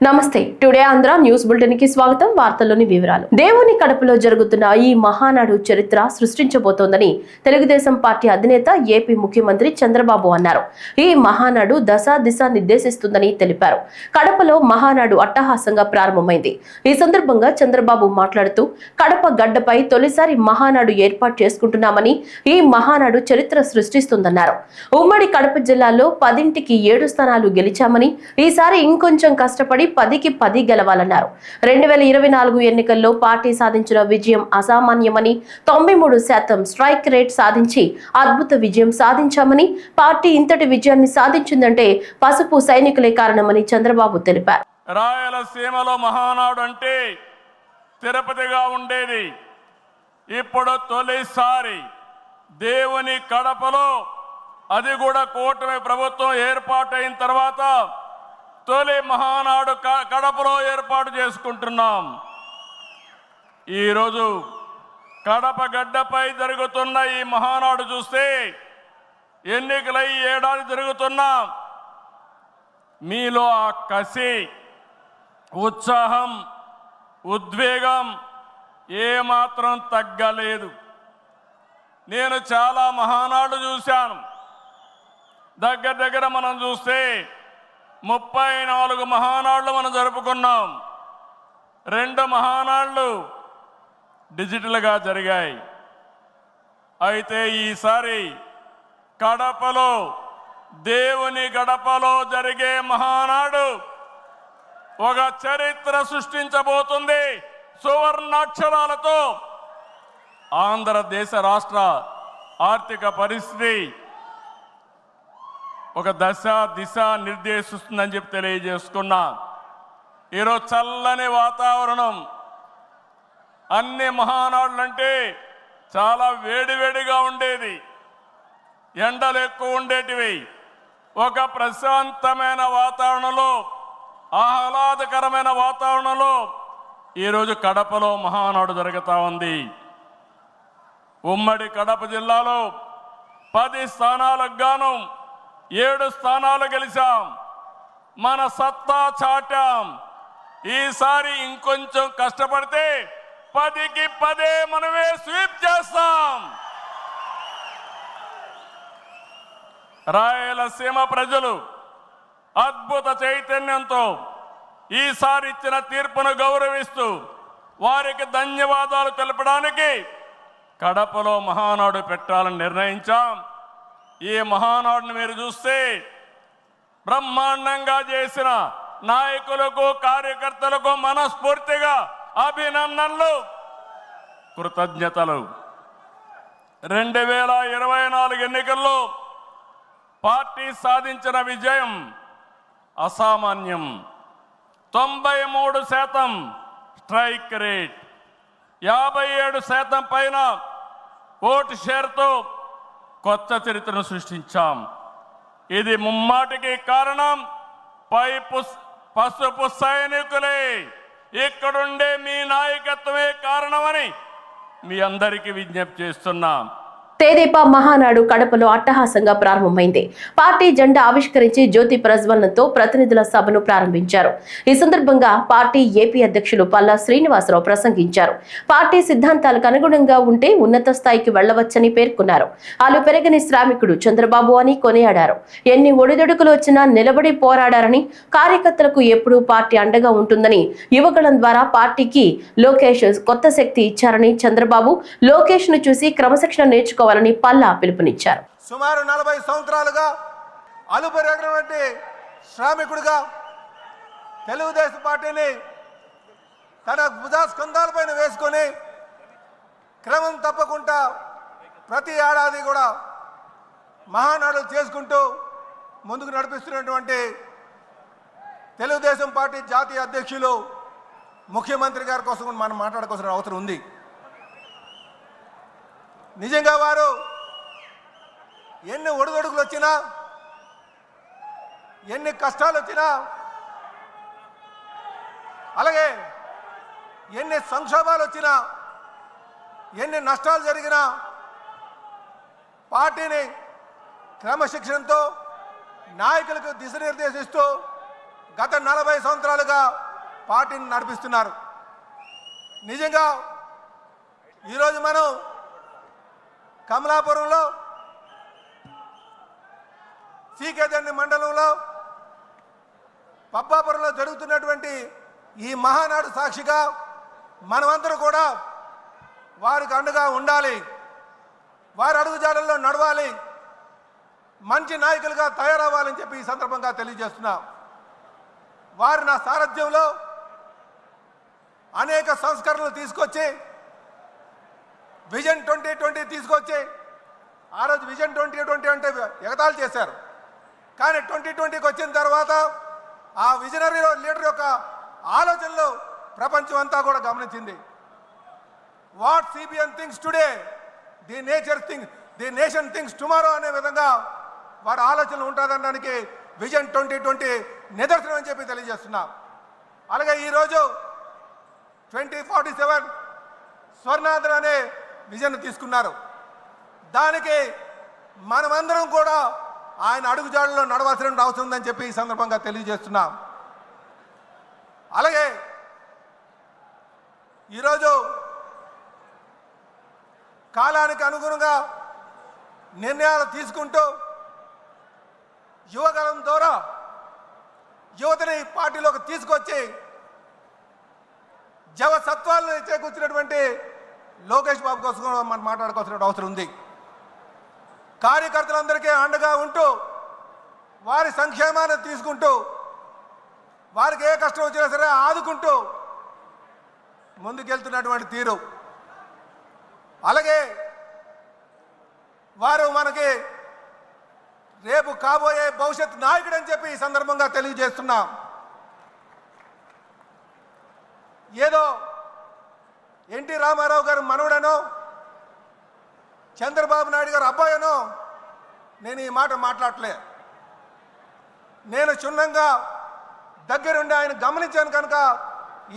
నమస్తే. Today Andhra news bulletin కి స్వాగతం. వార్తల్లోని వివరాలు. దేవుని కడపలో జరుగుతున్న ఈ మహానాడు చరిత్ర సృష్టించబోతోందని తెలుగుదేశం పార్టీ అధినేత ఏపీ ముఖ్యమంత్రి చంద్రబాబు అన్నారు. ఈ మహానాడు దిశ నిర్దేశిస్తుందని తెలిపారు. కడపలో మహానాడు అట్టహాసంగా ప్రారంభమైంది. ఈ సందర్భంగా చంద్రబాబు మాట్లాడుతూ కడప గడ్డపై తొలిసారి మహానాడు ఏర్పాటు చేసుకుంటున్నామని, ఈ మహానాడు చరిత్ర సృష్టిస్తుందన్నారు. ఉమ్మడి కడప జిల్లాలో 10కి 7 స్థానాలు గెలిచామని, ఈసారి ఇంకొంచెం కష్టపడి 10కి 10 గెలవాలన్నారు. 2024 ఎన్నికల్లో పార్టీ సాధించిన విజయం అసామాన్యమని, 93% స్ట్రైక్ రేట్ సాధించి అద్భుత విజయం సాధించామని, పార్టీ ఇంతటి విజయాన్ని సాధించిందంటే పసుపు సైనికులే కారణమని చంద్రబాబు తెలిపారు. రాయలసీమలో మహానాడు అంటే తిరుపతిగా ఉండేది. ఇప్పుడు తొలిసారి దేవుని కడపలో, అది కూడా కూటమి ప్రభుత్వం ఏర్పాటైన తర్వాత తొలి మహానాడు కడపలో ఏర్పాటు చేసుకుంటున్నాం. ఈరోజు కడప గడ్డపై జరుగుతున్న ఈ మహానాడు చూస్తే ఎన్నికలై ఏడాది జరుగుతున్నా మీలో ఆ కసి, ఉత్సాహం, ఉద్వేగం ఏమాత్రం తగ్గలేదు. నేను చాలా మహానాడు చూశాను. దగ్గర మనం చూస్తే 34 మహానాడులు మనం జరుపుకున్నాం. 2 మహానాడులు డిజిటల్గా జరిగాయి. అయితే ఈసారి కడపలో, దేవుని గడపలో జరిగే మహానాడు ఒక చరిత్ర సృష్టించబోతుంది. సువర్ణాక్షరాలతో ఆంధ్రదేశ రాష్ట్ర ఆర్థిక పరిస్థితి ఒక దిశ నిర్దేశిస్తుందని చెప్పి తెలియజేసుకున్నా. ఈరోజు చల్లని వాతావరణం. అన్ని మహానాడులంటే చాలా వేడివేడిగా ఉండేది, ఎండలు ఎక్కువ ఉండేటివి. ఒక ప్రశాంతమైన వాతావరణంలో, ఆహ్లాదకరమైన వాతావరణంలో ఈరోజు కడపలో మహానాడు జరుగుతూ ఉంది. ఉమ్మడి కడప జిల్లాలో 10 స్థానాలకు గాను 7 స్థానాలు గెలిచాం. మన సత్తా చాటాం. ఈసారి ఇంకొంచెం కష్టపడితే 10కి 10 మనమే స్వీప్ చేస్తాం. రాయలసీమ ప్రజలు అద్భుత చైతన్యంతో ఈసారి ఇచ్చిన తీర్పును గౌరవిస్తూ వారికి ధన్యవాదాలు తెలపడానికి కడపలో మహానాడు పెట్టాలని నిర్ణయించాం. ఈ మహానాడును మీరు చూస్తే బ్రహ్మాండంగా చేసిన నాయకులకు, కార్యకర్తలకు మనస్ఫూర్తిగా అభినందనలు, కృతజ్ఞతలు. 2024 ఎన్నికల్లో పార్టీ సాధించిన విజయం అసామాన్యం. 93% స్ట్రైక్ రేట్, 57% పైన ఓటు షేర్తో కొత్త చరిత్రను సృష్టించాం. ఇది ముమ్మాటికి కారణం పసుపు సైనికులే. ఇక్కడుండే మీ నాయకత్వమే కారణమని మీ అందరికీ విజ్ఞప్తి చేస్తున్నాం. తేదీప మహానాడు కడపలో అట్టహాసంగా ప్రారంభమైంది. పార్టీ జెండా ఆవిష్కరించి జ్యోతి ప్రజ్వలనతో ప్రతినిధుల సభను ప్రారంభించారు. ఈ సందర్భంగా పార్టీ ఏపీ అధ్యక్షులు పల్లా శ్రీనివాసరావు ప్రసంగించారు. పార్టీ సిద్ధాంతాలకు అనుగుణంగా ఉంటే ఉన్నత స్థాయికి వెళ్లవచ్చని పేర్కొన్నారు. ఆలు పెరగని శ్రామికుడు చంద్రబాబు అని కొనియాడారు. ఎన్ని ఒడిదొడుకులు వచ్చినా నిలబడి పోరాడారని, కార్యకర్తలకు ఎప్పుడూ పార్టీ అండగా ఉంటుందని, యువకులం ద్వారా పార్టీకి లోకేష్ కొత్త శక్తి ఇచ్చారని, చంద్రబాబు లోకేష్ ను చూసి క్రమశిక్షణ నేర్చుకోవాలని పల్లా పిలుపునిచ్చారు. సుమారు 40 సంవత్సరాలుగా అలుపెరగినటువంటి శ్రామికుడిగా తెలుగుదేశం పార్టీని తన భుజస్కంధాలపైన వేసుకొని క్రమం తప్పకుండా ప్రతి ఏడాది కూడా మహానాడు చేసుకుంటూ ముందుకు నడిపిస్తున్నటువంటి తెలుగుదేశం పార్టీ జాతీయ అధ్యక్షులు ముఖ్యమంత్రి గారి కోసం మనం మాట్లాడుకోవాల్సిన అవసరం ఉంది. నిజంగా వారు ఎన్ని ఒడిదొడుకులు వచ్చినా, ఎన్ని కష్టాలు వచ్చినా, అలాగే ఎన్ని సంక్షోభాలు వచ్చినా, ఎన్ని నష్టాలు జరిగినా పార్టీని క్రమశిక్షణతో నాయకులకు దిశనిర్దేశిస్తూ గత 40 సంవత్సరాలుగా పార్టీని నడిపిస్తున్నారు. నిజంగా ఈరోజు మనం కమలాపురంలో సీకేదండి మండలంలో పబ్బాపురంలో జరుగుతున్నటువంటి ఈ మహానాడు సాక్షిగా మనమందరూ కూడా వారికి అండగా ఉండాలి, వారి అడుగుజాడల్లో నడవాలి, మంచి నాయకులుగా తయారవ్వాలని చెప్పి ఈ సందర్భంగా తెలియజేస్తున్నాం. వారు నా సారథ్యంలో అనేక సంస్కరణలు తీసుకొచ్చి విజన్ 2020 తీసుకొచ్చి ఆ రోజు విజన్ 2020 అంటే ఎగతాళి చేశారు. కానీ 2020కి వచ్చిన తర్వాత ఆ విజనరీ లీడర్ యొక్క ఆలోచనలు ప్రపంచం అంతా కూడా గమనించింది. What CBN things today the nation things tomorrow అనే విధంగా వారి ఆలోచనలు ఉంటుందనడానికి విజన్ 2020 నిదర్శనం అని చెప్పి తెలియజేస్తున్నాం. అలాగే ఈరోజు 2047 స్వర్ణాంధ్ర అనే విజన్ తీసుకున్నారు. దానికి మనమందరం కూడా ఆయన అడుగుజాడల్లో నడవాల్సిన అవసరం ఉందని చెప్పి ఈ సందర్భంగా తెలియజేస్తున్నాం. అలాగే ఈరోజు కాలానికి అనుగుణంగా నిర్ణయాలు తీసుకుంటూ యువగలం ద్వారా యువతని పార్టీలోకి తీసుకొచ్చి జవసత్వాలను చేకూర్చినటువంటి లోకేష్ బాబు కోసం మనం మాట్లాడుకోవాల్సిన అవసరం ఉంది. కార్యకర్తలందరికీ అండగా ఉంటూ వారి సంక్షేమాన్ని తీసుకుంటూ వారికి ఏ కష్టం వచ్చినా సరే ఆదుకుంటూ ముందుకెళ్తున్నటువంటి తీరు, అలాగే వారు మనకి రేపు కాబోయే భవిష్యత్ నాయకుడు అని చెప్పి ఈ సందర్భంగా తెలియజేస్తున్నాం. ఏదో ఎన్టీ రామారావు గారు మనవడనో చంద్రబాబు నాయుడు గారు అబ్బాయనో నేను ఈ మాట మాట్లాడలే. నేను క్షుణ్ణంగా దగ్గరుండి ఆయన గమనించాను కనుక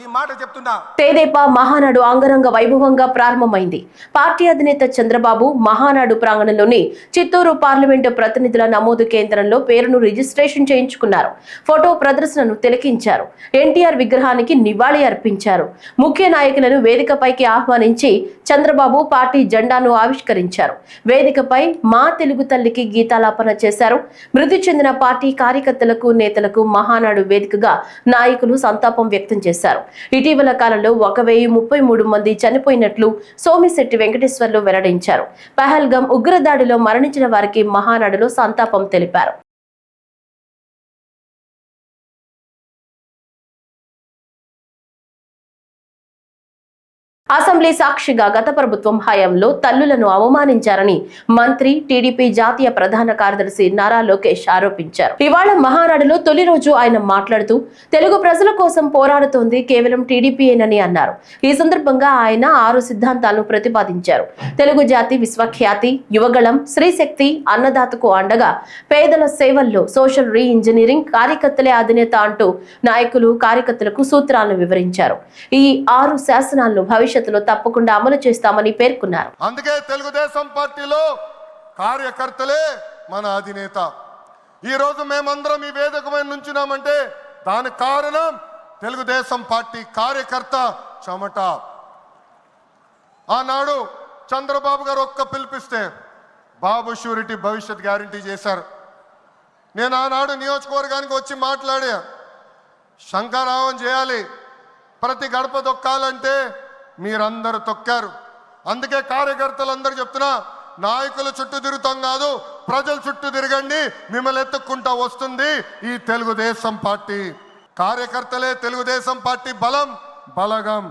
ఈ మాట చెప్తున్నా. తెదేపా మహానాడు అంగరంగ వైభవంగా ప్రారంభమైంది. పార్టీ అధినేత చంద్రబాబు మహానాడు ప్రాంగణంలోని చిత్తూరు పార్లమెంటు ప్రతినిధుల నమోదు కేంద్రంలో పేరును రిజిస్ట్రేషన్ చేయించుకున్నారు. ఫోటో ప్రదర్శనను తిలకించారు. ఎన్టీఆర్ విగ్రహానికి నివాళి అర్పించారు. ముఖ్య నాయకులను వేదికపైకి ఆహ్వానించి చంద్రబాబు పార్టీ జెండాను ఆవిష్కరించారు. వేదికపై మా తెలుగు తల్లికి గీతాలాపన చేశారు. మృతి చెందిన పార్టీ కార్యకర్తలకు నేతలకు మహానాడు వేదికగా నాయకులు సంతాపం వ్యక్తం చేశారు. ఇటీవల కాలంలో 1033 మంది చనిపోయినట్లు సోమిశెట్టి వెంకటేశ్వర్లు వెల్లడించారు. పహల్గాం ఉగ్రదాడిలో మరణించిన వారికి మహానాడులో సంతాపం తెలిపారు. అసెంబ్లీ సాక్షిగా గత ప్రభుత్వం హయాంలో తల్లులను అవమానించారని మంత్రి టీడీపీ జాతీయ ప్రధాన కార్యదర్శి నారా లోకేష్ ఆరోపించారు. ఇవాళ మహానాడులో తొలి రోజు ఆయన మాట్లాడుతూ తెలుగు ప్రజల కోసం పోరాడుతోంది కేవలం టీడీపీయేనని అన్నారు. ఈ సందర్భంగా ఆయన 6 సిద్ధాంతాలను ప్రతిపాదించారు. తెలుగు జాతి విశ్వఖ్యాతి, యువగళం, స్త్రీశక్తి, అన్నదాతకు అండగా, పేదల సేవల్లో సోషల్ రీ ఇంజనీరింగ్, కార్యకర్తలే అధినేత అంటూ నాయకులు కార్యకర్తలకు సూత్రాలను వివరించారు. ఈ 6 శాసనాలను భవిష్యత్తులో తప్పకుండా అమలు చేస్తామని పేర్కొన్నారు. అందుకే తెలుగుదేశం పార్టీలో కార్యకర్తలే మన అధినేత. ఈ రోజు మేమందరం ఈ వేదిక మీద నుంచున్నామంటే దానికి కారణం తెలుగుదేశం పార్టీ కార్యకర్త చెమట. ఆనాడు చంద్రబాబు గారు ఒక్క పిలిపిస్తే బాబు షూరిటీ భవిష్యత్ గ్యారంటీ చేశారు. నేను ఆనాడు నియోజకవర్గానికి వచ్చి మాట్లాడా, శంకరావం చేయాలి, ప్రతి గడప తొక్కాలంటే మీరందరూ తొక్కారు. అందుకే కార్యకర్తలందరూ చెప్తున్నా, నాయకుల చుట్టూ తిరుగుతాం కాదు, ప్రజల చుట్టూ తిరగండి, మిమ్మల్ని ఎత్తుక్కుంటా వస్తుంది ఈ తెలుగుదేశం పార్టీ. కార్యకర్తలే తెలుగుదేశం పార్టీ బలం, బలగం.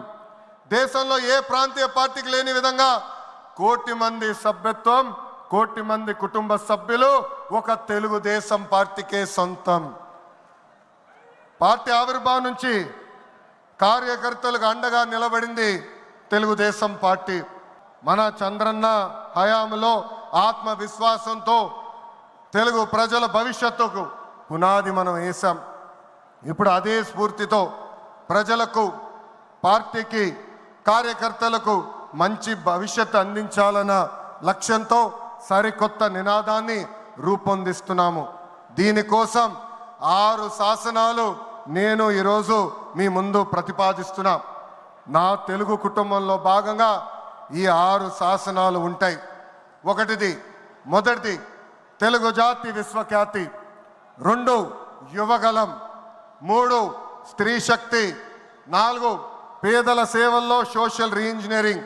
దేశంలో ఏ ప్రాంతీయ పార్టీకి లేని విధంగా 1 కోటి మంది సభ్యత్వం, 1 కోటి మంది కుటుంబ సభ్యులు ఒక తెలుగుదేశం పార్టీకే సొంతం. పార్టీ ఆవిర్భావం నుంచి కార్యకర్తలకు అండగా నిలబడింది తెలుగుదేశం పార్టీ. మన చంద్రన్న హయాంలో ఆత్మవిశ్వాసంతో తెలుగు ప్రజల భవిష్యత్తుకు పునాది మనం వేశాం. ఇప్పుడు అదే స్ఫూర్తితో ప్రజలకు, పార్టీకి, కార్యకర్తలకు మంచి భవిష్యత్తు అందించాలన్న లక్ష్యంతో సరికొత్త నినాదాన్ని రూపొందిస్తున్నాము. దీనికోసం 6 శాసనాలు నేను ఈరోజు మీ ముందు ప్రతిపాదిస్తున్నా. నా తెలుగు కుటుంబంలో భాగంగా ఈ 6 శాసనాలు ఉంటాయి. మొదటిది తెలుగు జాతి విశ్వఖ్యాతి, 2 యువగలం, 3 స్త్రీ శక్తి, 4 పేదల సేవల్లో సోషల్ రీఇంజనీరింగ్,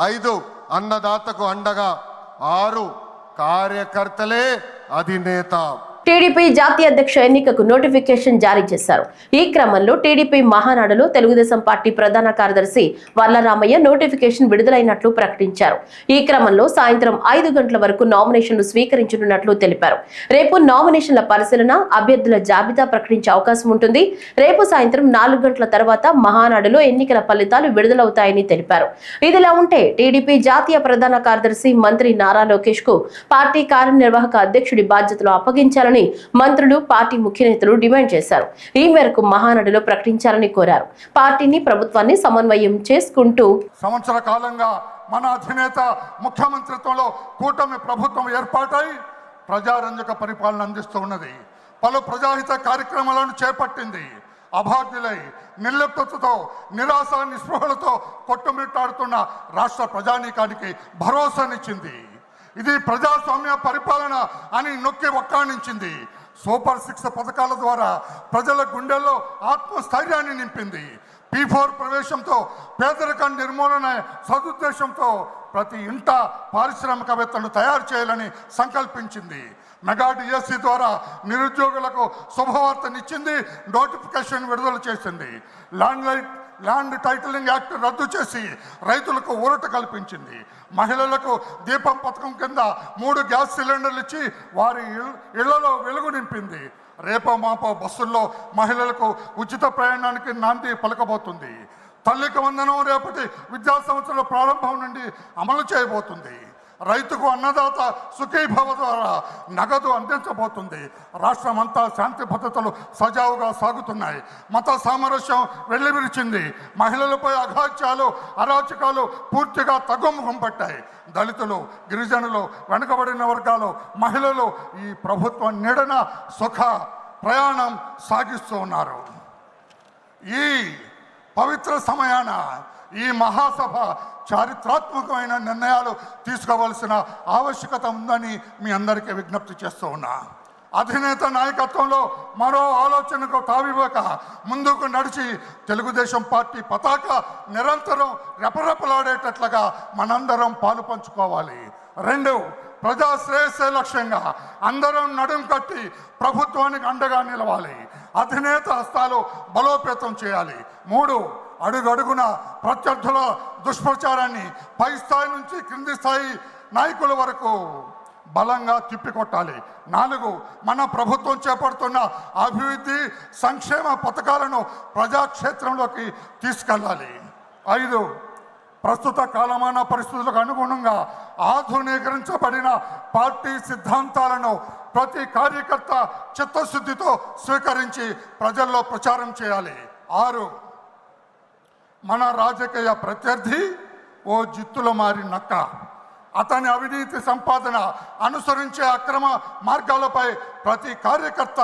5 అన్నదాతకు అండగా, 6 కార్యకర్తలే అధినేత. టీడీపీ జాతీయ అధ్యక్ష ఎన్నికకు నోటిఫికేషన్ జారీ చేశారు. ఈ క్రమంలో టీడీపీ మహానాడులో తెలుగుదేశం పార్టీ ప్రధాన కార్యదర్శి వల్లరామయ్య నోటిఫికేషన్ విడుదలైనట్లు ప్రకటించారు. ఈ క్రమంలో సాయంత్రం 5 గంటల వరకు నామినేషన్లు స్వీకరించనున్నట్లు తెలిపారు. రేపు నామినేషన్ల పరిశీలన, అభ్యర్థుల జాబితా ప్రకటించే అవకాశం ఉంటుంది. రేపు సాయంత్రం 4 గంటల తర్వాత మహానాడులో ఎన్నికల ఫలితాలు విడుదలవుతాయని తెలిపారు. ఇదిలా ఉంటే టీడీపీ జాతీయ ప్రధాన కార్యదర్శి మంత్రి నారా లోకేష్ కు పార్టీ కార్యనిర్వాహక అధ్యక్షుడి బాధ్యతలు అప్పగించాలని మంత్రులు, పార్టీ ముఖ్య నేతలు డిమాండ్ చేశారు. ఈ మేరకు మహానాడులో ప్రకటించాలని కోరారు. పార్టీని, ప్రభుత్వాన్ని సమన్వయం చేసుకుంటూ సంవత్సర కాలంగా మన అధినేత ముఖ్యమంత్రిత్వంలో కూటమి ప్రభుత్వం ఏర్పాటై ప్రజారంజక పరిపాలన అందిస్తూ ఉన్నది. పలు ప్రజాహిత కార్యక్రమాలను చేపట్టింది. అభాగ్యులై నిర్లిప్తతతో, నిరాశ నిస్పృహలతో కొట్టుమిట్టాడుతున్న రాష్ట్ర ప్రజానీకానికి భరోసానిచ్చింది. ఇది ప్రజాస్వామ్య పరిపాలన అని నొక్కి ఒక్కాణించింది. సూపర్ 6 పథకాల ద్వారా ప్రజల గుండెల్లో ఆత్మస్థైర్యాన్ని నింపింది. P4 ప్రవేశంతో పేదరికం నిర్మూలన సదుద్దేశంతో ప్రతి ఇంట పారిశ్రామికవేత్తలను తయారు చేయాలని సంకల్పించింది. మెగా డిఎస్సి ద్వారా నిరుద్యోగులకు శుభవార్తనిచ్చింది. నోటిఫికేషన్ విడుదల చేసింది. ల్యాండ్ టైటిలింగ్ యాక్ట్ రద్దు చేసి రైతులకు ఊరట కల్పించింది. మహిళలకు దీపం పథకం కింద 3 గ్యాస్ సిలిండర్లు ఇచ్చి వారి ఇళ్లలో వెలుగు నింపింది. రేపో మాపో బస్సుల్లో మహిళలకు ఉచిత ప్రయాణానికి నాంది పలకబోతుంది. తల్లికి వందనం రేపటి విద్యా సంవత్సరం ప్రారంభం నుండి అమలు చేయబోతుంది. రైతుకు అన్నదాత సుఖీభవ ద్వారా నగదు అందించబోతుంది. రాష్ట్రమంతా శాంతి భద్రతలు సజావుగా సాగుతున్నాయి. మత సామరస్యం వెల్లివిరిచింది. మహిళలపై అఘాత్యాలు, అరాచకాలు పూర్తిగా తగ్గుముఖం పట్టాయి. దళితులు, గిరిజనులు, వెనుకబడిన వర్గాలు, మహిళలు ఈ ప్రభుత్వం నీడన సుఖ ప్రయాణం సాగిస్తూ ఉన్నారు. ఈ పవిత్ర సమయాన ఈ మహాసభ చారిత్రాత్మకమైన నిర్ణయాలు తీసుకోవాల్సిన ఆవశ్యకత ఉందని మీ అందరికీ విజ్ఞప్తి చేస్తూ ఉన్నా. అధినేత నాయకత్వంలో మరో ఆలోచనకు తావివ్వక ముందుకు నడిచి తెలుగుదేశం పార్టీ పతాక నిరంతరం రెపరెపలాడేటట్లుగా మనందరం పాలు పంచుకోవాలి. 2 ప్రజా శ్రేయస్సే లక్ష్యంగా అందరం నడుం కట్టి ప్రభుత్వానికి అండగా నిలవాలి. అధినేత హస్తాలు బలోపేతం చేయాలి. 3 అడుగడుగున ప్రత్యర్థుల దుష్ప్రచారాన్ని పై స్థాయి నుంచి క్రింది స్థాయి నాయకుల వరకు బలంగా తిప్పికొట్టాలి. 4 మన ప్రభుత్వం చేపడుతున్న అభివృద్ధి సంక్షేమ పథకాలను ప్రజాక్షేత్రంలోకి తీసుకెళ్ళాలి. 5 ప్రస్తుత కాలమాన పరిస్థితులకు అనుగుణంగా ఆధునీకరించబడిన పార్టీ సిద్ధాంతాలను ప్రతి కార్యకర్త చిత్తశుద్ధితో స్వీకరించి ప్రజల్లో ప్రచారం చేయాలి. 6 మన రాజకీయ ప్రత్యర్థి ఓ జిత్తులో మారి నక్క. అతని అవినీతి సంపాదన, అనుసరించే అక్రమ మార్గాలపై ప్రతి కార్యకర్త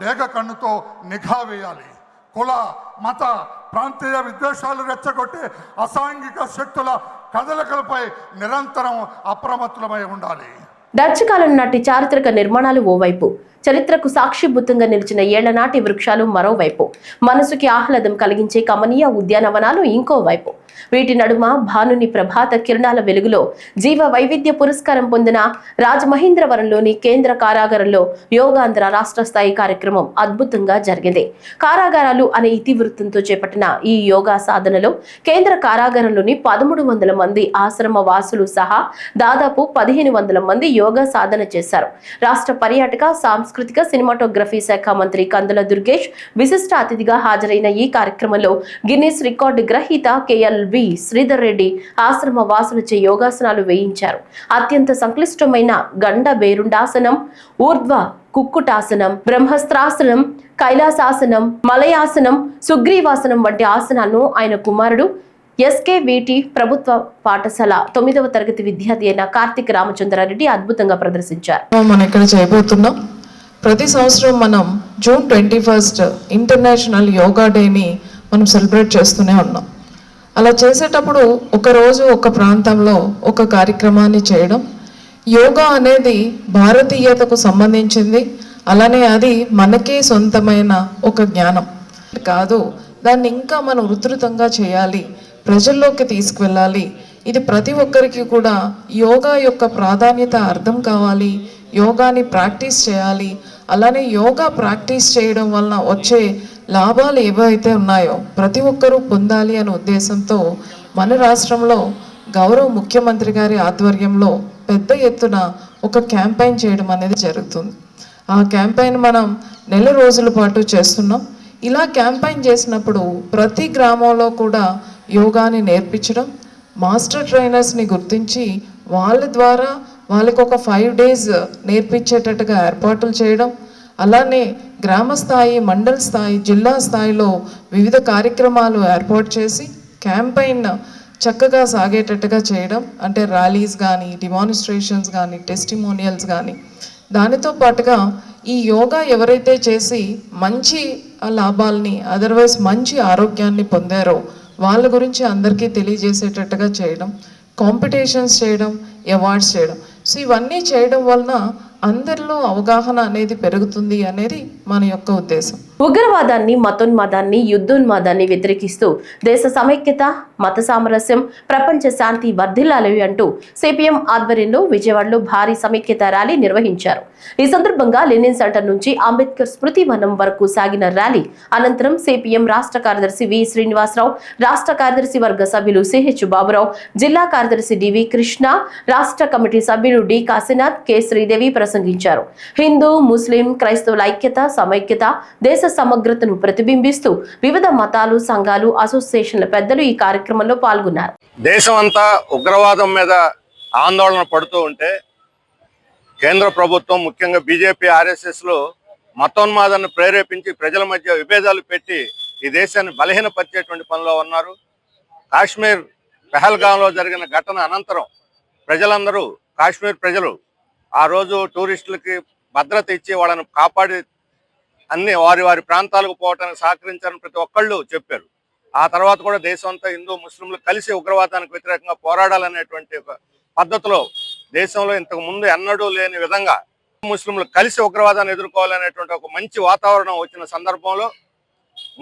డేగ కన్నుతో నిఘా వేయాలి. కుల, మత, ప్రాంతీయ విద్వేషాలు రెచ్చగొట్టే అసాంఘిక శక్తుల కదలికలపై నిరంతరం అప్రమత్తమై ఉండాలి. డచ్ కాలం నాటి చారిత్రక నిర్మాణాలు ఓవైపు, చరిత్రకు సాక్షిభూతంగా నిలిచిన ఏళ్లనాటి వృక్షాలు మరోవైపు, మనసుకి ఆహ్లాదం కలిగించే కమనీయ ఉద్యానవనాలు ఇంకోవైపు. వీటి నడుమ భానుని ప్రభాత కిరణాల వెలుగులో జీవ వైవిధ్య పురస్కారం పొందిన రాజమహేంద్రవరంలోని కేంద్ర కారాగారంలో యోగాంధ్ర రాష్ట్ర స్థాయి కార్యక్రమం అద్భుతంగా జరిగింది. కారాగారాలు అనే ఇతివృత్తంతో చేపట్టిన ఈ యోగా సాధనలో కేంద్ర కారాగారంలోని 1300 మంది ఆశ్రమ వాసులు సహా దాదాపు 1500 మంది యోగా సాధన చేశారు. రాష్ట్ర పర్యాటక, సాంస్కృతిక, సినిమాటోగ్రఫీ శాఖ మంత్రి కందుల దుర్గేష్ విశిష్ట అతిథిగా హాజరైన ఈ కార్యక్రమంలో గిన్నిస్ రికార్డు గ్రహీత KLV శ్రీధర్ రెడ్డి ఆశ్రమ వాసులచే యోగాసనాలు వేయించారు. అత్యంత సంక్లిష్టమైన గండ బేరుండాసనం, ఊర్ధ్వ కుక్కుటాసనం, బ్రహ్మస్త్రాసనం, కైలాసాసనం, మలయాసనం, సుగ్రీవాసనం వంటి ఆసనాలను ఆయన కుమారుడు SKVT ప్రభుత్వ పాఠశాల 9వ తరగతి విద్యార్థి అయిన కార్తిక్ రామచంద్రారెడ్డి అద్భుతంగా ప్రదర్శించారు. మనం ఇక్కడ చేయబోతున్నాం ప్రతి సంవత్సరం మనం జూన్ 21 ఇంటర్నేషనల్ యోగా డేని మనం సెలబ్రేట్ చేస్తూనే ఉన్నాం. అలా చేసేటప్పుడు ఒకరోజు ఒక ప్రాంతంలో ఒక కార్యక్రమాన్ని చేయడం. యోగా అనేది భారతీయతకు సంబంధించింది, అలానే అది మనకే సొంతమైన ఒక జ్ఞానం కాదు. దాన్ని ఇంకా మనం విస్తృతంగా చేయాలి, ప్రజల్లోకి తీసుకువెళ్ళాలి. ఇది ప్రతి ఒక్కరికి కూడా యోగా యొక్క ప్రాధాన్యత అర్థం కావాలి, యోగాని ప్రాక్టీస్ చేయాలి. అలానే యోగా ప్రాక్టీస్ చేయడం వలన వచ్చే లాభాలు ఏవైతే ఉన్నాయో ప్రతి ఒక్కరూ పొందాలి అనే ఉద్దేశంతో మన రాష్ట్రంలో గౌరవ ముఖ్యమంత్రి గారి ఆధ్వర్యంలో పెద్ద ఎత్తున ఒక క్యాంపెయిన్ చేయడం అనేది జరుగుతుంది. ఆ క్యాంపెయిన్ మనం నెల రోజుల పాటు చేస్తున్నాం. ఇలా క్యాంపెయిన్ చేసినప్పుడు ప్రతి గ్రామంలో కూడా యోగాని నేర్పించడం, మాస్టర్ ట్రైనర్స్ని గుర్తించి వాళ్ళ ద్వారా వాళ్ళకి ఒక 5 days నేర్పించేటట్టుగా ఏర్పాట్లు చేయడం. అలానే గ్రామ స్థాయి, మండల స్థాయి, జిల్లా స్థాయిలో వివిధ కార్యక్రమాలు ఏర్పాటు చేసి క్యాంపెయిన్ చక్కగా సాగేటట్టుగా చేయడం. అంటే ర్యాలీస్ కానీ, డిమాన్స్ట్రేషన్స్ కానీ, టెస్టిమోనియల్స్ కానీ. దానితో పాటుగా ఈ యోగా ఎవరైతే చేసి మంచి లాభాలని, అదర్వైజ్ మంచి ఆరోగ్యాన్ని పొందారో వాళ్ళ గురించి అందరికీ తెలియజేసేటట్టుగా చేయడం, కాంపిటీషన్స్ చేయడం, అవార్డ్స్ చేయడం. సో ఇవన్నీ చేయడం వలన అందరిలో అవగాహన అనేది పెరుగుతుంది అనేది మన యొక్క ఉద్దేశం. ఉగ్రవాదాన్ని, మతోన్మాదాన్ని, యుద్ధోన్మాదాన్ని వ్యతిరేకిస్తూ దేశ సమైక్యత, మత సామరస్యం, ప్రపంచ శాంతి వర్ధిల్లాలి అంటూ సిపిఎం ఆధ్వర్యంలో విజయవాడలో భారీ సమైక్యత ర్యాలీ నిర్వహించారు. ఈ సందర్భంగా లెనిన్ సెంటర్ నుంచి అంబేద్కర్ స్మృతి వనం వరకు సాగిన ర్యాలీ అనంతరం సిపిఎం రాష్ట్ర కార్యదర్శి వి శ్రీనివాసరావు, రాష్ట్ర కార్యదర్శి వర్గ సభ్యులు సిహెచ్ బాబురావు, జిల్లా కార్యదర్శి డివి కృష్ణ, రాష్ట్ర కమిటీ సభ్యులు డి కాశీనాథ్, కె శ్రీదేవి ప్రసంగించారు. హిందూ, ముస్లిం, క్రైస్తవుల ఐక్యత, సమైక్యత, దేశ సమగ్రతను ప్రతిబింబిస్తూ వివిధ మతాలు, సంఘాలు, అసోసియేషన్ల పెద్దలు ఈ కార్యక్రమంలో పాల్గొన్నారు. దేశం అంతా ఉగ్రవాదం మీద ఆందోళన పడుతూ ఉంటే కేంద్ర ప్రభుత్వం, ముఖ్యంగా బీజేపీ, ఆర్ఎస్ఎస్లు మతోన్మాదాన్ని ప్రేరేపించి ప్రజల మధ్య విభేదాలు పెట్టి ఈ దేశాన్ని బలహీనపరిచేటువంటి పనిలో ఉన్నారు. కాశ్మీర్ పెహల్గాంలో జరిగిన ఘటన అనంతరం ప్రజలందరూ, కాశ్మీర్ ప్రజలు ఆ రోజు టూరిస్టులకి భద్రత ఇచ్చి వాళ్ళని కాపాడి అన్ని వారి ప్రాంతాలకు పోవడానికి సహకరించారని ప్రతి ఒక్కళ్ళు చెప్పారు. ఆ తర్వాత కూడా దేశం అంతా హిందూ, ముస్లింలు కలిసి ఉగ్రవాదానికి వ్యతిరేకంగా పోరాడాలనేటువంటి ఒక పద్ధతిలో దేశంలో ఇంతకు ముందు ఎన్నడూ లేని విధంగా ముస్లింలు కలిసి ఉగ్రవాదాన్ని ఎదుర్కోవాలనేటువంటి ఒక మంచి వాతావరణం వచ్చిన సందర్భంలో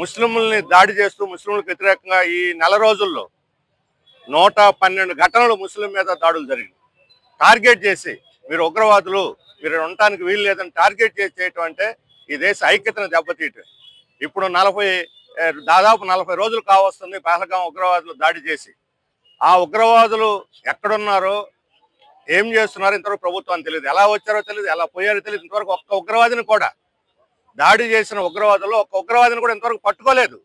ముస్లింలని దాడి చేస్తూ ముస్లింలకు వ్యతిరేకంగా ఈ నెల రోజుల్లో 112 ఘటనలు ముస్లిం మీద దాడులు జరిగింది. టార్గెట్ చేసి మీరు ఉగ్రవాదులు, మీరు ఉండటానికి వీలు లేదని టార్గెట్ చేసి చేయటం అంటే ఈ దేశ ఐక్యతను దెబ్బతీయటం. ఇప్పుడు దాదాపు 40 రోజులు కావస్తుంది పహల్గాం ఉగ్రవాదులు దాడి చేసి. ఆ ఉగ్రవాదులు ఎక్కడున్నారో, ఏం చేస్తున్నారో ఇంతవరకు ప్రభుత్వానికి తెలియదు. ఎలా వచ్చారో తెలియదు, ఎలా పోయారో తెలియదు. ఇంతవరకు ఒక్క ఉగ్రవాదిని కూడా, దాడి చేసిన ఉగ్రవాదులు ఒక్క ఉగ్రవాదిని కూడా ఇంతవరకు పట్టుకోలేదు.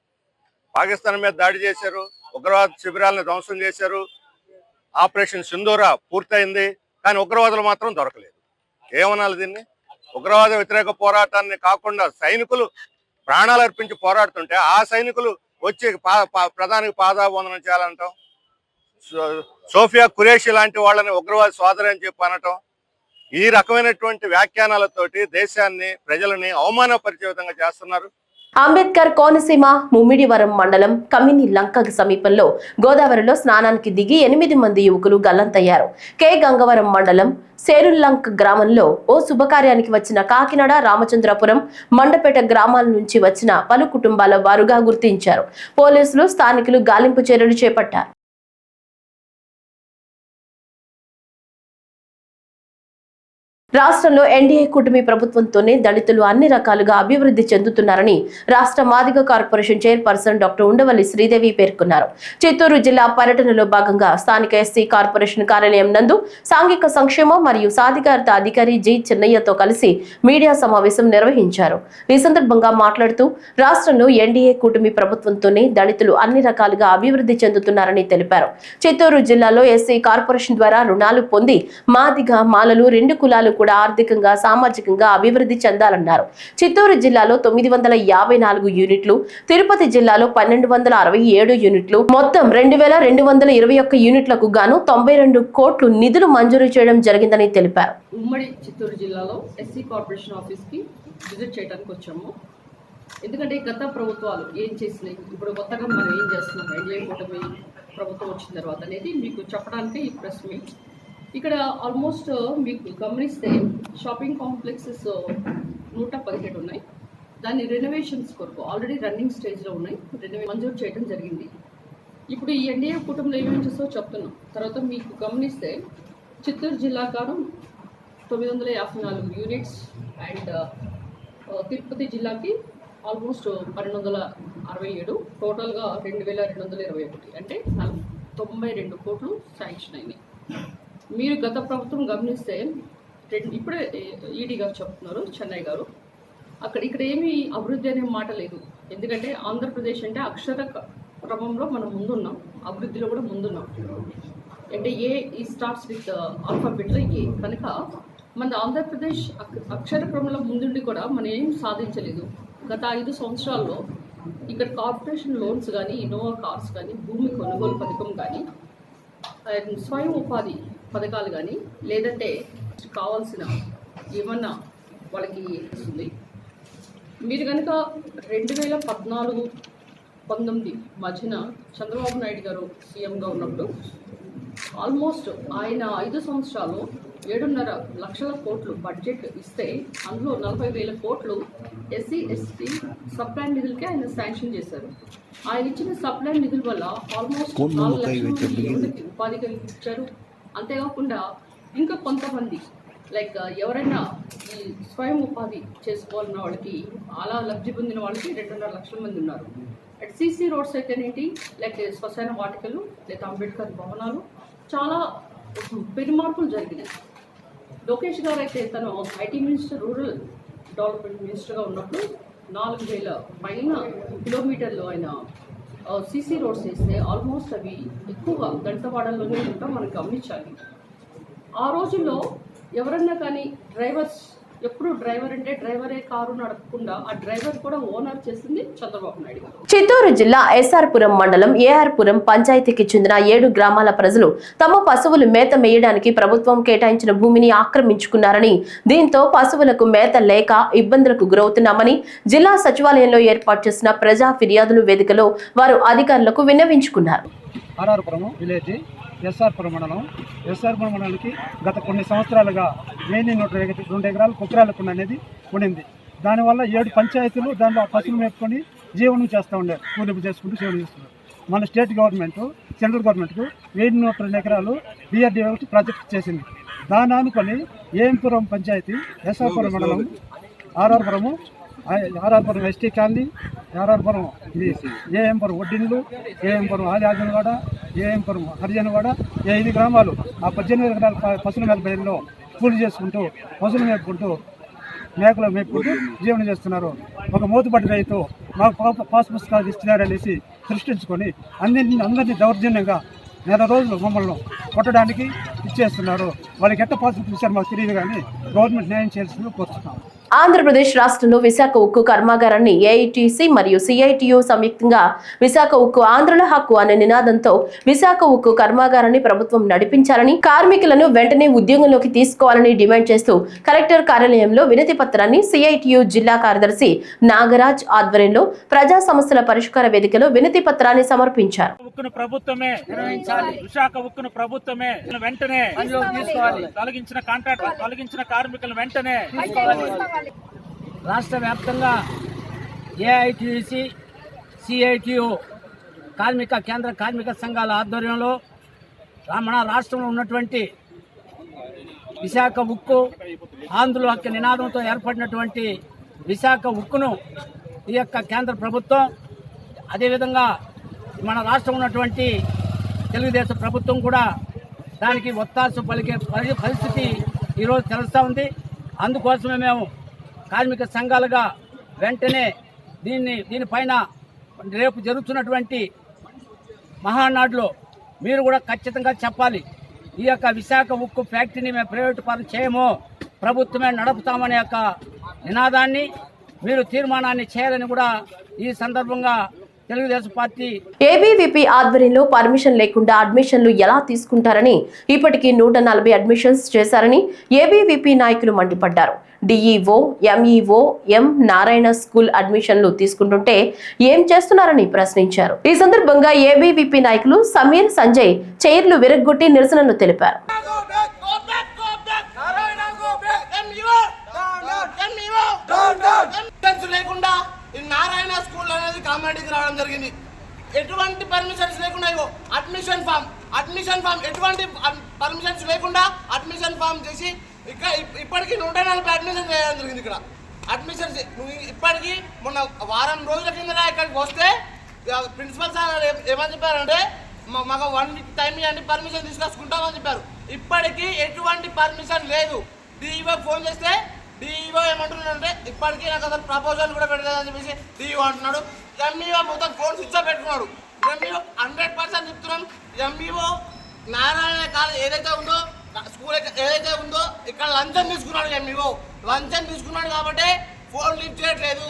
పాకిస్తాన్ మీద దాడి చేశారు, ఉగ్రవాద శిబిరాలను ధ్వంసం చేశారు, ఆపరేషన్ సింధూర పూర్తయింది, కానీ ఉగ్రవాదులు మాత్రం దొరకలేదు. ఏమనాలి దీన్ని? ఉగ్రవాద వ్యతిరేక పోరాటాన్ని కాకుండా సైనికులు ప్రాణాలు అర్పించి పోరాడుతుంటే ఆ సైనికులు వచ్చి ప్రధానికి పాదాబంధనం చేయాలంటాం. సోఫియా ఖురేషి లాంటి వాళ్ళని ఉగ్రవాద సోదరి అని చెప్పి అనటం, ఈ రకమైనటువంటి వ్యాఖ్యానాలతోటి దేశాన్ని, ప్రజలని అవమానపరిచే విధంగా చేస్తున్నారు. అంబేద్కర్ కోనసీమ ముమ్మిడివరం మండలం కమిని లంక సమీపంలో గోదావరిలో స్నానానికి దిగి 8 మంది యువకులు గల్లంతయ్యారు. కె గంగవరం మండలం సేరుల్లంక్ గ్రామంలో ఓ శుభకార్యానికి వచ్చిన కాకినాడ, రామచంద్రపురం, మండపేట గ్రామాల నుంచి వచ్చిన పలు కుటుంబాల వారుగా గుర్తించారు. పోలీసులు, స్థానికులు గాలింపు చర్యలు చేపట్టారు. రాష్ట్రంలో ఎన్డీఏ కూటమి ప్రభుత్వంతోనే దళితులు అన్ని రకాలుగా అభివృద్ధి చెందుతున్నారని రాష్ట్ర Madiga corporation chairperson doctor Undavalli Sridevi పేర్కొన్నారు. చిత్తూరు జిల్లా పర్యటనలో భాగంగా స్థానిక ఎస్సీ కార్పొరేషన్ కార్యాలయం నందు సాంఘిక సంక్షేమం మరియు సాధికారత అధికారి జి చిన్నయ్యతో కలిసి మీడియా సమావేశం నిర్వహించారు. ఈ సందర్భంగా మాట్లాడుతూ రాష్ట్రంలో ఎన్డీఏ కూటమి ప్రభుత్వంతోనే దళితులు అన్ని రకాలుగా అభివృద్ధి చెందుతున్నారని తెలిపారు. చిత్తూరు జిల్లాలో ఎస్సీ కార్పొరేషన్ ద్వారా రుణాలు పొంది మాదిగ, మాలలు 2 కులాలు కూడా కూడా ఆర్థికంగా సామాజికంగా అభివృద్ధి చెందాలన్నారు. చిత్తూరు జిల్లాలో 954 యూనిట్లు, తిరుపతి జిల్లాలో 1267 యూనిట్లు, మొత్తం 2221 యూనిట్లకు గాను 92 కోట్లు నిధులు మంజూరు చేయడం జరిగిందని తెలిపారు. ఉమ్మడి చిత్తూరు జిల్లాలో ఎస్సీ కార్పొరేషన్ ఆఫీస్కి విజిట్ చేయడానికి వచ్చాము. ఎందుకంటే గత ప్రభుత్వాలు ఏం చేసినాయి, ఇప్పుడు కొత్తగా మనం ఏం చేస్తున్నాం, ఎన్డీఏ కూటమి ప్రభుత్వం వచ్చిన తర్వాత అనేది మీకు చెప్పడానికి ఈ ప్రెస్ మీట్. ఇక్కడ ఆల్మోస్ట్ మీకు గమనిస్తే షాపింగ్ కాంప్లెక్సెస్ 117 ఉన్నాయి. దాని రెనోవేషన్స్ కొరకు ఆల్రెడీ రన్నింగ్ స్టేజ్లో ఉన్నాయి. మంజూరు చేయడం జరిగింది. ఇప్పుడు ఈ ఎన్డీఏ కూటమిలో ఏమేమి చేస్తామో చెప్తున్నాం. తర్వాత మీకు గమనిస్తే చిత్తూరు జిల్లా గాను 954 యూనిట్స్ అండ్ తిరుపతి జిల్లాకి ఆల్మోస్ట్ 1267, టోటల్గా 2221, అంటే 92 కోట్లు శాంక్షన్ అయినాయి. మీరు గత ప్రభుత్వం గమనిస్తే ఇప్పుడే ఈడీ గారు చెప్తున్నారు, చెన్నై గారు, ఇక్కడ ఏమీ అభివృద్ధి అనే మాట లేదు. ఎందుకంటే ఆంధ్రప్రదేశ్ అంటే అక్షర క్రమంలో మనం ముందున్నాం, అభివృద్ధిలో కూడా ముందున్నాం. అంటే ఏ ఈ స్టార్ట్స్ విత్ ఆల్ఫాబెట్లో ఏ కనుక మన ఆంధ్రప్రదేశ్ అక్షర క్రమంలో ముందుండి కూడా మనం ఏం సాధించలేదు. గత 5 సంవత్సరాల్లో ఇక్కడ కార్పొరేషన్ లోన్స్ కానీ, ఇన్నోవా కార్స్ కానీ, భూమి కొనుగోలు పథకం కానీ, స్వయం ఉపాధి పథకాలు కానీ, లేదంటే కావాల్సిన ఏమన్నా వాళ్ళకి ఇస్తుంది. మీరు కనుక 2014-19 మధ్యన చంద్రబాబు నాయుడు గారు సీఎంగా ఉన్నప్పుడు ఆల్మోస్ట్ ఆయన 5 సంవత్సరాలు 7.5 లక్షల కోట్లు బడ్జెట్ ఇస్తే అందులో 40,000 కోట్లు ఎస్సీ ఎస్టీ సప్లాన్ నిధులకే ఆయన శాంక్షన్ చేశారు. ఆయన ఇచ్చిన సప్లాన్ నిధుల వల్ల ఆల్మోస్ట్ 4 లక్షల మందికి ఉపాధి కల్పించారు. అంతేకాకుండా ఇంకా కొంతమంది లైక్ ఎవరైనా ఈ స్వయం ఉపాధి చేసుకోవాలన్న వాళ్ళకి అలా లబ్ధి పొందిన వాళ్ళకి 2.5 లక్షల మంది ఉన్నారు. అట్ సీసీ రోడ్స్ అయితేనేంటి, లేకపోతే శ్మశాన వాటికలు, లేదా అంబేద్కర్ భవనాలు, చాలా పెనుమార్పులు జరిగినాయి. లోకేష్ గారు అయితే తను ఐటీ మినిస్టర్, రూరల్ డెవలప్మెంట్ మినిస్టర్గా ఉన్నప్పుడు 4,000 పైన కిలోమీటర్లు ఆయన సీసీ రోడ్స్ వేస్తే ఆల్మోస్ట్ అవి ఎక్కువగా గంటవాడల్లోనే ఉంటాం మనం గమనించాలి. ఆ రోజుల్లో ఎవరన్నా కానీ డ్రైవర్స్, ఎప్పుడు డ్రైవర్ అంటే డ్రైవరే కారు నడపకుండా ఆ డ్రైవర్ కూడా ఓనర్ చేసింది చంద్రబాబు నాయుడు గారు. చిత్తూరు జిల్లా ఎస్ఆర్పురం మండలం ఏఆర్పురం పంచాయతీకి చెందిన 7 గ్రామాల ప్రజలు తమ పశువులు మేత మేయడానికి ప్రభుత్వం కేటాయించిన భూమిని ఆక్రమించుకున్నారని, దీంతో పశువులకు మేత లేక ఇబ్బందులకు గురవుతున్నామని జిల్లా సచివాలయంలో ఏర్పాటు చేసిన ప్రజా ఫిర్యాదులు వేదికలో వారు అధికారులకు విన్నవించుకున్నారు. ఎస్ఆర్పురం మండలానికి గత కొన్ని సంవత్సరాలుగా 1,102 ఎకరాలు కుక్రాలకు అనేది ఉండింది. దానివల్ల 7 పంచాయతీలు దాంట్లో పశువులు మేపుకొని జీవనం చేస్తూ ఉండే, కూలింపు చేసుకుంటూ జీవనం చేస్తున్నారు. మన స్టేట్ గవర్నమెంట్, సెంట్రల్ గవర్నమెంట్కు 1,102 ఎకరాలు BRDO ప్రాజెక్ట్ చేసింది. దాన్ని అనుకొని ఏఎంపురం పంచాయతీ, ఎస్ఆర్పురం మండలం, ఆర్ఆర్పురం ఎస్టీ కాలనీ, ఆర్ఆర్పురం ఇది ఏఎంపురం ఒడ్డిన్లు, ఏఎంపురం ఆదివాడ, ఏఎంపురం హరిజనవాడ, 5 గ్రామాలు ఆ 18 ఎకరాల పశువుల మేపలో కూలి చేసుకుంటూ, పశువులు మేపుకుంటూ, మేకలు మేపుకుంటూ జీవనం చేస్తున్నారు. ఒక మూతుపట్టి రైతు మాకు పాస్ పుస్తకాలు ఇస్తున్నారనేసి సృష్టించుకొని అందరినీ దౌర్జన్యంగా 4 రోజులు మమ్మల్ని కొట్టడానికి ఇచ్చేస్తున్నారు. వాళ్ళకి ఎట్ట పాస్ పుస్తకాలు ఇచ్చారు మాకు తెలియదు, కానీ గవర్నమెంట్ న్యాయం చేయాల్సిందిగా కోరుతున్నాం. ఆంధ్రప్రదేశ్ రాష్ట్రంలో విశాఖ ఉక్కు కర్మాగారాన్ని ఏఐటీసీ మరియు సిఐటియు సంయుక్తంగా విశాఖ ఉక్కు ఆంధ్రుల హక్కు అనే నినాదంతో విశాఖ ఉక్కు కర్మాగారాన్ని ప్రభుత్వం నడిపించాలని, కార్మికులను వెంటనే ఉద్యోగంలోకి తీసుకోవాలని డిమాండ్ చేస్తూ కలెక్టర్ కార్యాలయంలో వినతి పత్రాన్ని సిఐటియు జిల్లా కార్యదర్శి నాగరాజ్ ఆధ్వర్యంలో ప్రజా సమస్యల పరిష్కార వేదికలో వినతి పత్రాన్ని సమర్పించారు. విశాఖ ఉక్కును ప్రభుత్వమే వెంటనే తొలగించిన కాంట్రాక్ట్, తొలగించిన కార్మికులను వెంటనే రాష్ట్ర వ్యాప్తంగా ఏఐటీసీ, సిఐటియు కేంద్ర కార్మిక సంఘాల ఆధ్వర్యంలో మన రాష్ట్రంలో ఉన్నటువంటి విశాఖ ఉక్కు ఆంధ్రుల హక్కు నినాదంతో ఏర్పడినటువంటి విశాఖ ఉక్కును ఈ యొక్క కేంద్ర ప్రభుత్వం, అదేవిధంగా మన రాష్ట్రం ఉన్నటువంటి తెలుగుదేశం ప్రభుత్వం కూడా దానికి ఒత్తాసు పలికే పరిస్థితి ఈరోజు తెలుస్తూ ఉంది. అందుకోసమే మేము కార్మిక సంఘాలుగా వెంటనే దీనిపైన రేపు జరుగుతున్నటువంటి మహానాడులో మీరు కూడా ఖచ్చితంగా చెప్పాలి. ఈ యొక్క విశాఖ ఉక్కు ఫ్యాక్టరీని మేము ప్రైవేటు పరం చేయము, ప్రభుత్వమే నడుపుతామనే యొక్క నినాదాన్ని మీరు తీర్మానాన్ని చేయాలని కూడా ఈ సందర్భంగా తెలుగుదేశం పార్టీ ఏబీవీపీ ఆధ్వర్యంలో పర్మిషన్ లేకుండా అడ్మిషన్లు ఎలా తీసుకుంటారని ఇప్పటికీ 140 అడ్మిషన్స్ చేశారని ఏబీవీపీ నాయకులు మండిపడ్డారు. డిఈఓ, ఎంఈఓ, ఎం నారాయణ స్కూల్ అడ్మిషన్లు తీసుకుంటుంటే ఏం చేస్తున్నారని ప్రశ్నించారు. ఈ సందర్భంగా ఏబీవీపీ నాయకులు సమీర్, సంజయ్ చైర్లు విరగ్గొట్టి నిరసనలు తెలిపారు. లేకుండా ఈ నారాయణ స్కూల్ అనేది కామారెడ్డికి రావడం జరిగింది. ఎటువంటి పర్మిషన్స్ లేకుండా అడ్మిషన్ ఫామ్ ఎటువంటి పర్మిషన్స్ లేకుండా అడ్మిషన్ ఫామ్ చేసి ఇక్కడ ఇప్పటికీ 140 అడ్మిషన్ చేయడం జరిగింది. ఇక్కడ అడ్మిషన్స్ ఇప్పటికీ మొన్న వారం రోజుల కింద ఇక్కడికి వస్తే ప్రిన్సిపల్ సార్ ఏమని చెప్పారంటే మాకు 1 వీక్ టైం ఇవ్వండి, పర్మిషన్ తీసుకొచ్చుకుంటామని చెప్పారు. ఇప్పటికీ ఎటువంటి పర్మిషన్ లేదు. డిఈఓ ఫోన్ చేస్తే డిఈఓ ఏమంటున్నాడంటే ఇప్పటికీ నాకు అసలు ప్రపోజల్ కూడా పెట్టలేదని చెప్పేసి డిఈఓ అంటున్నాడు. ఎంఈఓ మొత్తం ఫోన్ స్విచ్ ఆఫ్ పెట్టుకున్నాడు. ఎంఈఓ 100% చెప్తున్నాం. ఎంఈఓ నారాయణ కాలేజ్ ఏదైతే ఉందో స్కూల్ ఏదైతే ఉందో ఇక్కడ లంచం తీసుకున్నాడు. ఎంఈఓ లంచం తీసుకున్నాడు కాబట్టి ఫోన్ లిఫ్ట్ చేయట్లేదు,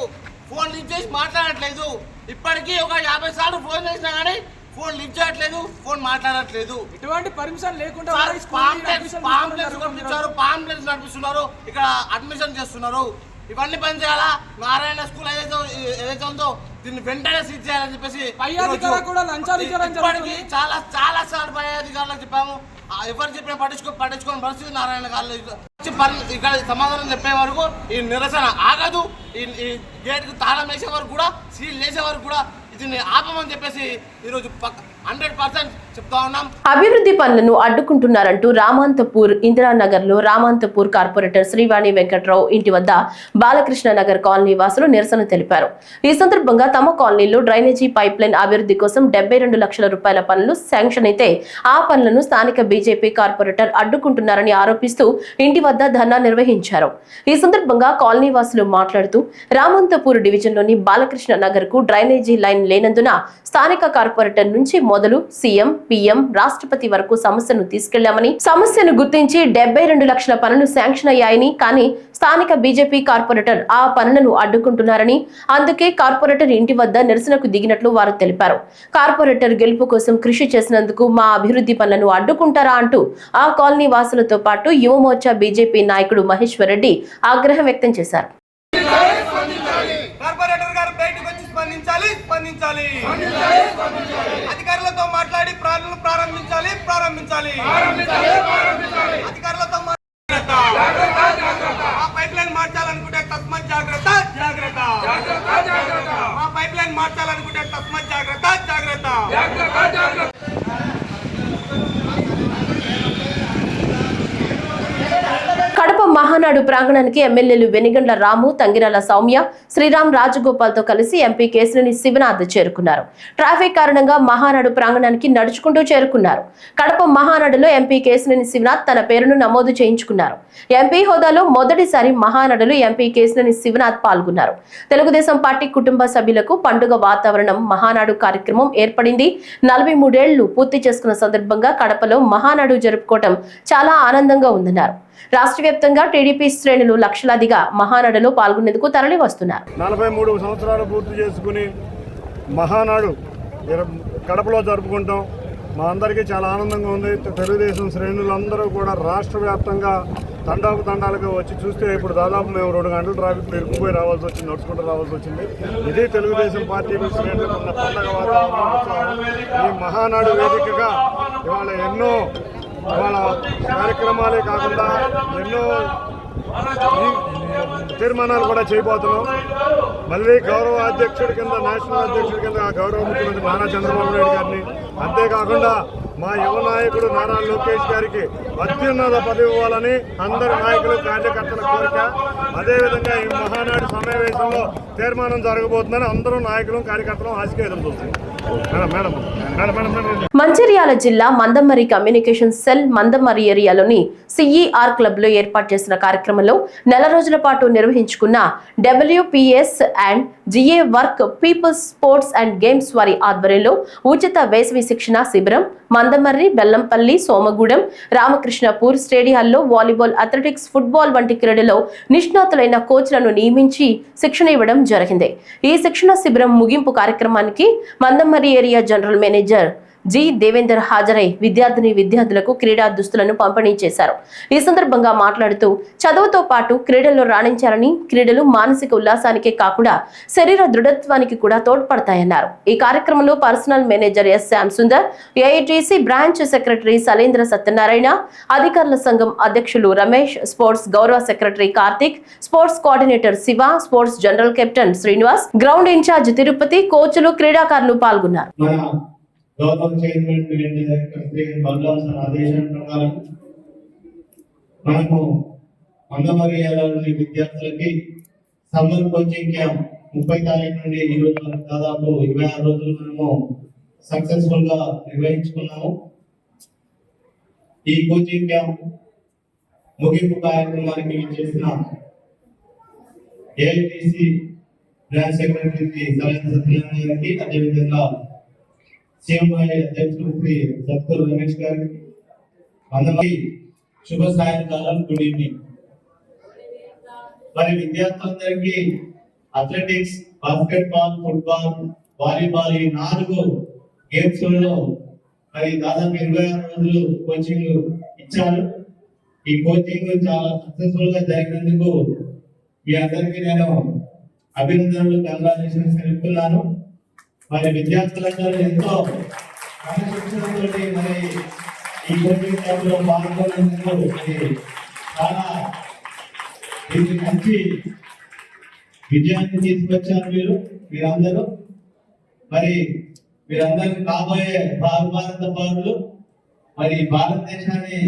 ఫోన్ లిఫ్ట్ చేసి మాట్లాడట్లేదు. ఇప్పటికీ ఒక 50 సార్లు ఫోన్ చేసినా కానీ ఫోన్ లిఫ్ట్ చేయట్లేదు, ఫోన్ మాట్లాడట్లేదు. ఇటువంటి పర్మిషన్ లేకుండా పాంప్లెట్స్ నడిపిస్తున్నారు, ఇక్కడ అడ్మిషన్ చేస్తున్నారు. ఇవన్నీ పని చేయాలా? నారాయణ స్కూల్ ఏదైతే ఉందో దీన్ని వెంటనే సీజ్ చేయాలని చెప్పేసి ఇప్పటికీ చాలా సార్లు పై అధికారులకు చెప్పాము. ఎవరు చెప్పినా పట్టించుకొని పరిస్థితి నారాయణ కాలేజ్ ఇక్కడ సమాధానం చెప్పే వరకు ఈ నిరసన ఆగదు. ఈ గేట్కు తాళం వేసే వరకు కూడా, సీల్ వేసే వరకు కూడా దీన్ని ఆపమని చెప్పేసి ఈరోజు 100% చెప్తా ఉన్నాం. అభివృద్ధి పనులను అడ్డుకుంటున్నారంటూ రామాంతపూర్ ఇందిరానగర్ లో రామాంతపూర్ కార్పొరేటర్ శ్రీవాణి వెంకట్రావు ఇంటి వద్ద బాలకృష్ణ నగర్ కాలనీ వాసులు నిరసన తెలిపారు. ఈ సందర్భంగా తమ కాలనీలో డ్రైనేజీ పైప్ లైన్ అభివృద్ధి కోసం 72 లక్షల రూపాయల పనులు శాంక్షన్ అయితే ఆ పనులను స్థానిక బీజేపీ కార్పొరేటర్ అడ్డుకుంటున్నారని ఆరోపిస్తూ ఇంటి వద్ద ధర్నా నిర్వహించారు. ఈ సందర్భంగా కాలనీ వాసులు మాట్లాడుతూ రామాంతపూర్ డివిజన్లోని బాలకృష్ణ నగర్ కు డ్రైనేజీ లైన్ లేనందున స్థానిక కార్పొరేటర్ నుంచి మొదలు సీఎం, పీఎం, రాష్ట్రపతి వరకు సమస్యను తీసుకెళ్లామని, సమస్యను గుర్తించి 72 లక్షల పనులు శాంక్షన్ అయ్యాయని, కానీ స్థానిక బీజేపీ కార్పొరేటర్ ఆ పనులను అడ్డుకుంటున్నారని, అందుకే కార్పొరేటర్ ఇంటి వద్ద నిరసనకు దిగినట్లు వారు తెలిపారు. కార్పొరేటర్ గెలుపు కోసం కృషి చేసినందుకు మా అభివృద్ధి పనులను అడ్డుకుంటారా అంటూ ఆ కాలనీ వాసులతో పాటు యువమోర్చా బీజేపీ నాయకుడు మహేశ్వర్ రెడ్డి ఆగ్రహం వ్యక్తం చేశారు. కార్పొరేటర్ గారు బయటకు వచ్చి స్పందించాలి. అధికారులతో మాట్లాడి ప్రారంభించాలి. అధికారులతో మా పైప్ లైన్ మార్చాలనుకుంటే తస్మత్ జాగ్రత్త. మా పైప్ లైన్ మార్చాలనుకుంటే తస్మత్ జాగ్రత్త. కడప మహానాడు ప్రాంగణానికి ఎమ్మెల్యేలు వెనిగండ్ల రాము, తంగిరాల సౌమ్య, శ్రీరామ్, రాజగోపాల్ తో కలిసి ఎంపీ కేశినేని శివనాథ్ చేరుకున్నారు. ట్రాఫిక్ కారణంగా మహానాడు ప్రాంగణానికి నడుచుకుంటూ చేరుకున్నారు. కడప మహానాడులో ఎంపీ కేశినేని శివనాథ్ తన పేరును నమోదు చేయించుకున్నారు. ఎంపీ హోదాలో మొదటిసారి మహానాడులో ఎంపీ కేశినేని శివనాథ్ పాల్గొన్నారు. తెలుగుదేశం పార్టీ కుటుంబ సభ్యులకు పండుగ వాతావరణం మహానాడు కార్యక్రమం ఏర్పడింది. 43 ఏళ్లు పూర్తి చేసుకున్న సందర్భంగా కడపలో మహానాడు జరుపుకోవటం చాలా ఆనందంగా ఉందన్నారు. రాష్ట్ర వ్యాప్తంగా టీడీపీ శ్రేణులు లక్షలాదిగా మహానాడులో పాల్గొనేందుకు తరలి వస్తున్నారు. 43 సంవత్సరాలు పూర్తి చేసుకుని మహానాడు కడపలో జరుపుకుంటాం. మా అందరికీ చాలా ఆనందంగా ఉంది. తెలుగుదేశం శ్రేణులందరూ కూడా రాష్ట్ర వ్యాప్తంగా తండాలుగా వచ్చి చూస్తే ఇప్పుడు దాదాపు మేము 2 గంటల ట్రాఫిక్ ఇరుక్కుపోయి రావాల్సి వచ్చింది, నడుచుకుంటూ రావాల్సి వచ్చింది. ఇదే తెలుగుదేశం పార్టీ శ్రేణులకు ఉన్న పండగ వాతావరణం. ఈ మహానాడు వేదికగా ఇవాళ కార్యక్రమాలే కాకుండా ఎన్నో తీర్మానాలు కూడా చేయబోతున్నాం. మళ్ళీ గౌరవ అధ్యక్షుడి కింద, నేషనల్ అధ్యక్షుడి కింద గౌరవ ముఖ్యమంత్రి నారా చంద్రబాబు నాయుడు గారిని, అంతేకాకుండా మా యువ నాయకుడు నారా లోకేష్ గారికి అత్యున్నత పదవి ఇవ్వాలని అందరి నాయకులు, కార్యకర్తల కోరిక. అదేవిధంగా ఈ మహానాడు సమావేశంలో తీర్మానం జరగబోతుందని అందరూ నాయకులు, కార్యకర్తలు ఆశగా ఎదురు చూస్తున్నారు. Madam madam madam madam madam Mancherial జిల్లా మందమర్రి కమ్యూనికేషన్ సెల్ మందమర్రి ఏరియాలోని సిఈఆర్ క్లబ్ లో ఏర్పాటు చేసిన కార్యక్రమంలో నెల రోజుల పాటు నిర్వహించుకున్న WPS and GA work people's sports and games వారి ఆధ్వర్యంలో ఉచిత వేసవి శిక్షణ శిబిరం మందమర్రి, బెల్లంపల్లి, సోమగూడెం, రామకృష్ణపూర్ స్టేడియాల్లో వాలీబాల్, అథ్లెటిక్స్, ఫుట్బాల్ వంటి క్రీడలో నిష్ణాతులైన కోచ్లను నియమించి శిక్షణ ఇవ్వడం జరిగింది. ఈ శిక్షణ శిబిరం ముగింపు కార్యక్రమానికి Mandamarri area general manager G Devender హాజరై విద్యార్థులకు క్రీడా దుస్తులను పంపిణీ చేశారు. ఈ సందర్భంగా మాట్లాడుతూ చదువుతో పాటు క్రీడల్లో రాణించాలని, క్రీడలు మానసిక ఉల్లాసానికే కాకుండా శరీర దృఢత్వానికి కూడా తోడ్పడతాయన్నారు. ఈ కార్యక్రమంలో personal manager S Shyam Sundar, AITC branch secretary Salendra Satyanarayana, అధికారుల సంఘం అధ్యక్షులు రమేష్, స్పోర్ట్స్ గౌరవ secretary Karthik, sports coordinator Siva, sports general captain Srinivas, ground incharge Tirupati, కోచ్లు, క్రీడాకారులు పాల్గొన్నారు. గౌరవ చైర్మన్ ఆదేశం ప్రకారం మనము మందమర్యాలలోని విద్యార్థులకి సమ్మర్ కోచింగ్ క్యాంప్ 30 తారీఖు నుండి ఈ రోజు వరకు దాదాపు 26 రోజులు మనము సక్సెస్ఫుల్ గా నిర్వహించుకున్నాము. ఈ కోచింగ్ క్యాంప్ ముగింపు కార్యక్రమానికి చేసిన AITC branch secretary Salendra Satyanarayana గారికి, అదేవిధంగా CMI అధ్యక్షులు శ్రీ సత్కూరు రమేష్ గారికి అందరికీ శుభ సాయంకాలం, గుడ్ ఈవినింగ్. మరి విద్యార్థులందరికీ అథ్లెటిక్స్, బాస్కెట్బాల్, ఫుట్బాల్, వాలీబాల్ ఈ 4 గేమ్స్ లలో మరి దాదాపు 26 రోజులు కోచింగ్ ఇచ్చారు. ఈ కోచింగ్ చాలా సక్సెస్ఫుల్ గా జరిగినందుకు మీ అందరికీ నేను అభినందనలు, కంగ్రాచులేషన్స్ తెలుపుతున్నాను. మరి విద్యార్థులందరూ ఎంతో క్రమశిక్షణతోటి మరి ఈ కోచింగ్ క్యాంపులో పాల్గొన్నందుకు మరి చాలా ఇది మంచి విజయాన్ని తీసుకొచ్చారు మీరందరూ. మరి మీరందరూ కాబోయే భారత పౌరులు, మరి భారతదేశాన్ని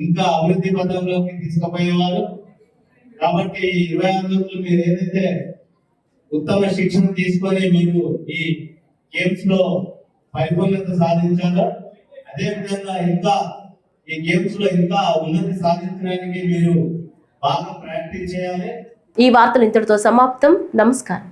ఇంకా అభివృద్ధి పథంలోకి తీసుకుపోయేవారు. కాబట్టి 26 రోజులు మీరు ఏదైతే ఉత్తమ శిక్షణ తీసుకొని మీరు ఈ గేమ్స్ లో పరిపూర్ణత సాధించాలో, అదే విధంగా ఇంకా ఈ గేమ్స్ లో ఇంకా ఉన్నతి సాధించడానికి మీరు బాగా ప్రాక్టీస్ చేయాలి. ఈ వార్తలు ఇంతటితో సమాప్తం. నమస్కారం.